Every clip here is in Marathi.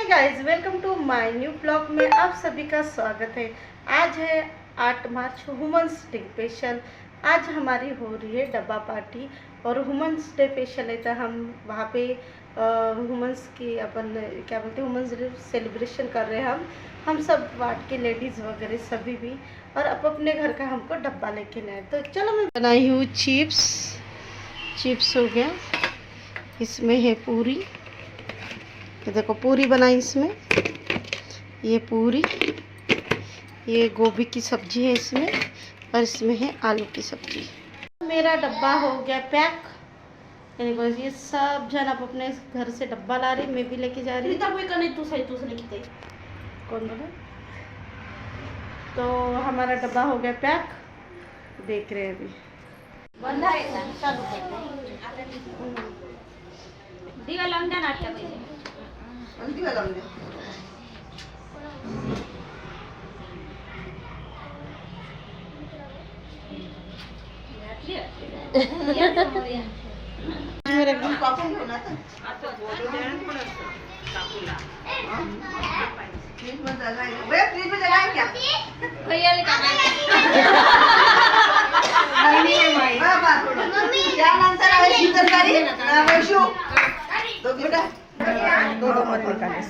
Guys, welcome to my new blog में आप सभी का स्वागत है। आज है 8 मार्च, वुमेंस डे स्पेशल। आज हमारी हो रही है डब्बा पार्टी और वुमेंस डे स्पेशल है तो हम वहाँ पे वुमेंस की अपन क्या बोलते हैं वुमेंस डे सेलिब्रेशन कर रहे हैं। हम सब वार्ड के लेडीज़ वगैरह सभी भी, और अब अपने घर का हमको डब्बा लेके लाए। तो चलो मैं बनाई हूँ चिप्स हो गया, इसमें है पूरी, ये देखो पूरी बनाई इसमें, ये पूरी, ये गोभी की सब्जी है इसमें, और इसमें है आलू की सब्जी। मेरा डब्बा हो गया पैक, यानी बस ये सब जन आप अपने घर से डब्बा ला रही, मैं भी लेके जा रही हूँ। कौन बोला? तो हमारा डब्बा हो गया पैक, देख रहे हैं अभी। दिवा लावून द्या ना आत्या पहिले. दिवा लावून द्या. मेरे कापून घेऊ ना आता बोलू द्या ना थोडं कापूला. फ्रीज मध्ये जाय बे, फ्रीज मध्ये जाय क्या भैयाले का नाही बाबा मम्मी त्यानंतर आहे शीतलकारी ना वैशू दोघी बेटा दो मत निकाले.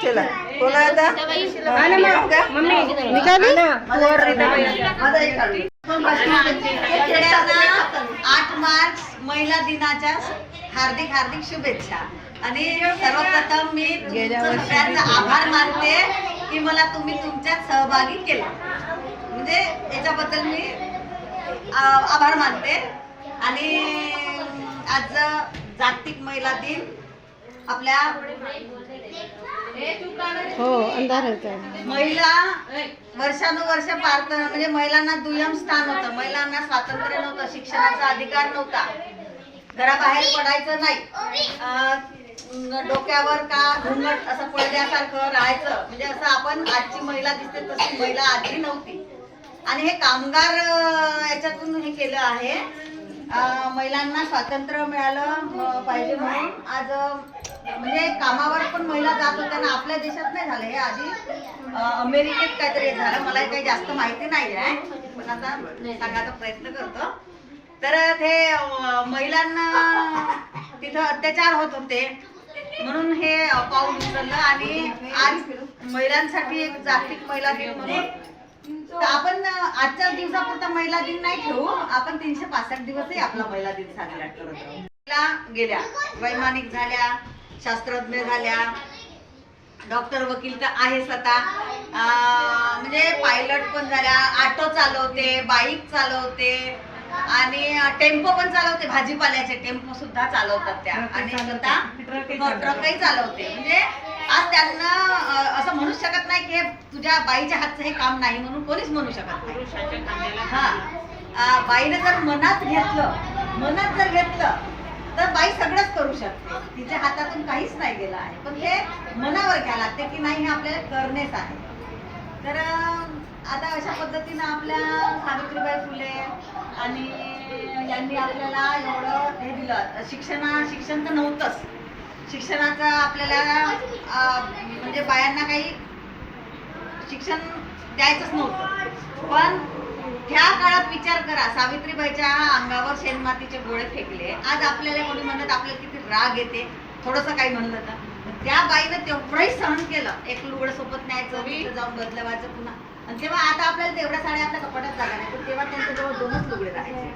चला कोण आता मम्मी निकाली 8 मार्च महिला दिनाच्या हार्दिक हार्दिक शुभेच्छा. आणि सर्वप्रथम मी सगळ्यांचा आभार मानते की मला तुम्ही तुमच्यात सहभागी केलं, म्हणजे याच्याबद्दल मी आभार मानते. आणि आज जागतिक महिला दिन आपल्या हो अंधार होता. महिला वर्षानुवर्ष भारत म्हणजे महिलांना दुय्यम स्थान होतं, महिलांना स्वातंत्र्य नव्हतं, शिक्षणाचा अधिकार नव्हता, घराबाहेर पडायचं नाही, डोक्यावर का घुंगट असं पडल्यासारखं राहायचं, म्हणजे असं आपण आजची महिला दिसते तशी महिला आधी नव्हती. आणि हे कामगार याच्यातून हे केलं आहे, महिलांना स्वातंत्र्य मिळालं पाहिजे म्हणून. आज म्हणजे कामावर पण महिला जात होत्या ना, आपल्या देशात नाही झालं हे, आधी अमेरिकेत काहीतरी झालं, मला काही जास्त माहिती नाही आहे पण आता सांगायचा प्रयत्न करतो. तर ते महिलांना तिथं अत्याचार होत होते म्हणून हे पाऊल उचललं. आणि आज महिलांसाठी एक जागतिक महिला दिन म्हणून तर आपण आजच्या दिवसापुरता महिला दिन नाही ठेवू, आपण 365 दिवसही आपला महिला दिन साजरा करत राहू. महिला गेल्या, वैमानिक झाल्या, शास्त्रज्ञ झाल्या, डॉक्टर वकील तर आहेच आता, म्हणजे पायलट पण झाल्या, ऑटो चालवते, बाईक चालवते आणि टेम्पो पण चालवते, भाजीपाल्याचे टेम्पो सुद्धा चालवतात त्या, आणि स्वतः ट्रकही चालवते. म्हणजे आज त्यांना असं म्हणू शकत नाही की तुझ्या बाईच्या हातचं हे काम नाही म्हणून कोणीच म्हणू शकत नाही. हा, बाईने जर मनात जर घेतलं तर बाई सगळंच करू शकते, तिच्या हातातून काहीच नाही गेलं आहे, पण ते मनावर घ्यायला लागते की नाही हे आपल्याला करणेच आहे. तर आता अशा पद्धतीनं आपल्या सावित्रीबाई फुले आणि यांनी आपल्याला एवढं हे दिलं. शिक्षण तर नव्हतंच, शिक्षणाचा आपल्याला म्हणजे बायांना काही शिक्षण द्यायचंच नव्हतं. पण त्या काळात विचार करा, सावित्रीबाईच्या अंगावर शेणमातीचे गोळे फेकले. आज आपल्याला कोणी म्हणत आपल्याला किती राग येते थोडंसं काही म्हणलं तर, त्या बाईनं तेवढंही सहन केलं. एक लुगडं सोबत न्यायचं, तिथं जाऊन बदलवायचं पुन्हा. आणि तेव्हा आता आपल्याला तेवढ्या साड्या आपल्या कपाटात जागा नाही, पण तेव्हा त्यांच्याजवळ 2च लुगडे राहायचे,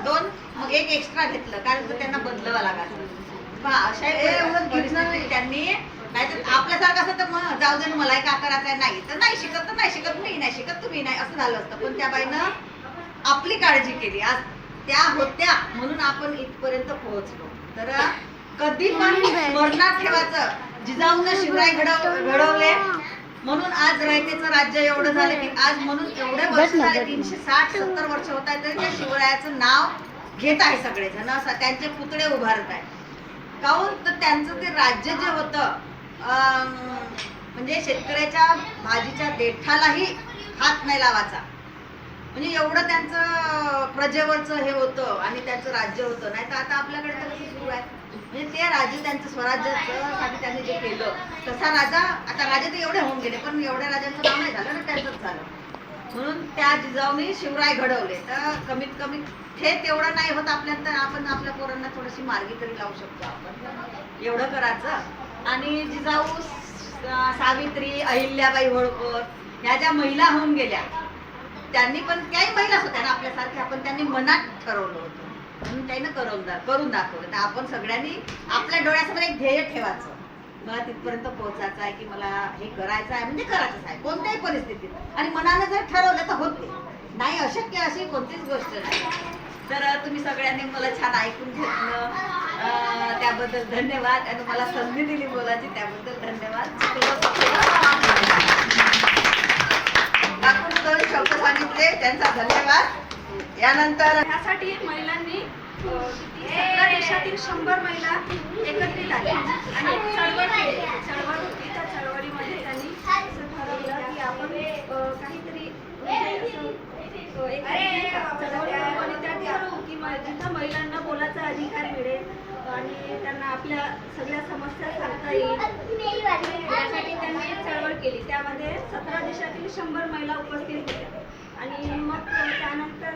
2, मग एक एक्स्ट्रा घेतलं कारण तर त्यांना बदलावं लागायचं. अशा त्यांनी, नाहीतर आपल्यासारखं असं तर मग जाऊ दे मला का करायचं नाही, तर नाही शिकत तर नाही शिकत, मी नाही शिकत तुम्ही नाही, असं झालं असतं. पण त्या बाईनं आपली काळजी केली, आज त्या होत्या म्हणून आपण इथपर्यंत पोहोचलो. तर कधी पण स्मरणात ठेवायचं, जिजाऊनं शिवराय घडवले म्हणून आज रयतेचं राज्य एवढं झालं की आज म्हणून एवढे वर्ष झाले, 360-70 वर्ष होत आहे तरी त्या शिवरायाचं नाव घेत आहे सगळेजण, त्यांचे पुतळे उभारत आहे. काहून तर त्यांचं ते राज्य जे होतं, म्हणजे शेतकऱ्याच्या भाजीच्या देठालाही हात नाही लावायचा, म्हणजे एवढं त्यांचं प्रजेवरचं हे होतं आणि त्यांचं राज्य होतं. नाही तर आता आपल्याकडे तर कसं सुरू आहे, म्हणजे ते राज्य त्यांचं स्वराज्याचं साठी त्यांनी जे केलं तसा राजा, आता राजे तर एवढे होऊन गेले पण एवढ्या राजांचं नाव नाही झालं ना, त्यांचंच झालं. म्हणून त्या जिजाऊनी शिवराय घडवले. तर कमीत कमी हे तेवढं नाही होत आपल्यात, तर आपण आपल्या पोरांना थोडीशी मार्गी तरी लावू शकतो आपण, एवढं करायचं. आणि जिजाऊ सावित्री, अहिल्याबाई होळकर ह्या ज्या महिला होऊन गेल्या, त्यांनी पण काही महिलाच होत्या ना आपल्यासारख्या, पण त्यांनी मनात ठरवलं होतं म्हणून त्यानं करून दाखवलं. तर आपण सगळ्यांनी आपल्या डोळ्यासमोर एक ध्येय ठेवायचं, मला तिथपर्यंत पोहोचायचं आहे की मला हे करायचं आहे, म्हणजे करायचंच आहे कोणत्याही परिस्थितीत. आणि मनानं जर ठरवलं तर होते, नाही अशक्य अशी कोणतीच गोष्ट नाही. तर तुम्ही सगळ्यांनी मला छान ऐकून घेतलं, त्याबद्दल धन्यवाद. आणि मला संधी दिली बोलायची त्याबद्दल धन्यवाद. काकून 2 शब्द सांगितले त्यांचा धन्यवाद. यानंतर ह्यासाठी महिलांनी 17 देशातील 100 महिला एकत्रित आल्या आणि एक चळवळ केली. चळवळ होती, त्या चळवळीमध्ये त्यांनी असं ठरवलं की आपण काहीतरी चळवळ आणि त्यात ठरवू की जिथं महिलांना बोलायचा अधिकार मिळेल आणि त्यांना आपल्या सगळ्या समस्या सांगता येईल, त्यासाठी त्यांनी एक चळवळ केली. त्यामध्ये 17 देशातील 100 महिला उपस्थित होत्या. आणि मग त्यानंतर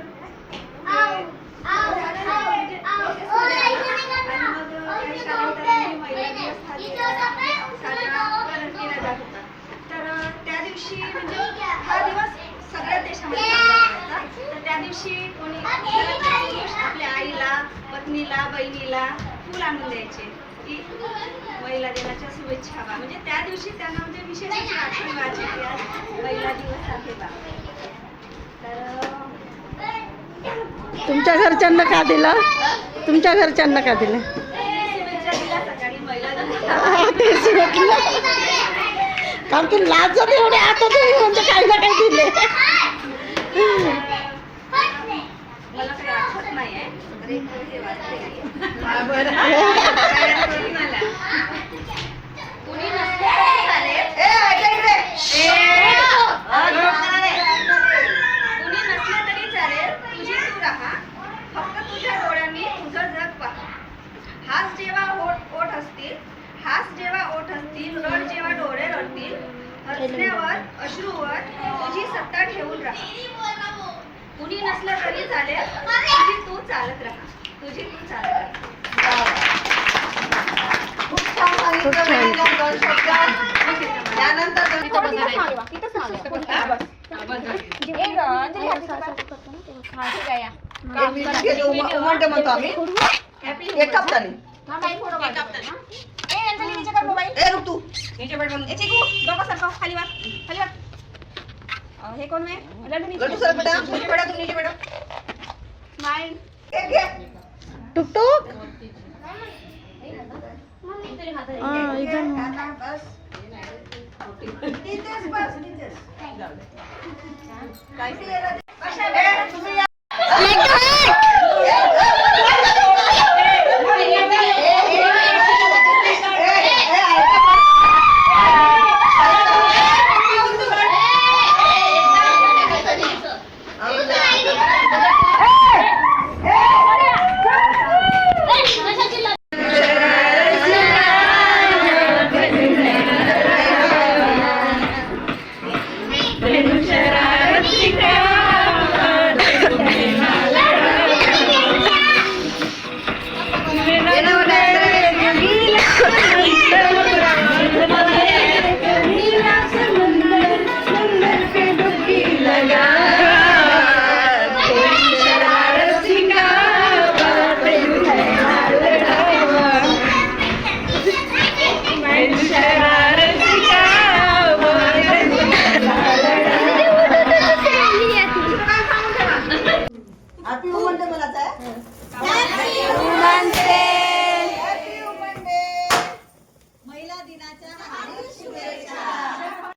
तर त्या दिवशी म्हणजे हा दिवस सगळ्या देशामध्ये साजरा करायचा. तर त्या दिवशी कोणी आपल्या आईला, पत्नीला, बहिणीला फूल आणून द्यायचे की महिला दिनाच्या शुभेच्छा बा. म्हणजे त्या दिवशी त्यांना म्हणजे विशेष अशी आठवण व्हायची की आज महिला दिवस आहे बा. तर तुमच्या घरच्यांना का दिलं? तुमच्या घरच्यांना का दिलं? शुभेच्छा दिल्या सकाळी महिला दिनाच्या. हा, तेच म्हटलं, कारण की लाज जरी एवढे आता तुम्ही म्हणजे काही ना काही दिले. मला काही आठवत नाही आहे, तर एक हे वाचते आहे. कुणी नसले तरी चालेल, कुणी नसले तरी चालेल, तुझी तू राहा, फक्त तुझ्या डोळ्यांनी तुझं जग पहा. हास जेव्हा ओठ असतील, हास जेव्हा ओठ असतील, रड जेव्हा डोळे रडतील, हसण्यावर, अश्रूवर तुझी सत्ता ठेवून राहा. कुणी नसलं तरी चालेल, तुझी तू चालत राहा, तुझी तू चालत राहा. खूप छान सांगितलं. 2 शब्द. त्यानंतर उमंट म्हणतो आम्ही एक हप्ताने. ए रुक तू हे कोण आहे? गटू सर बेटा, नीचे बेटा, तू नीचे बेटा. स्माइल. एक घे. टुक टुक. बस. तिथेच बस, तिथेच. काय ए, तुम्ही या. Happy Women's Day.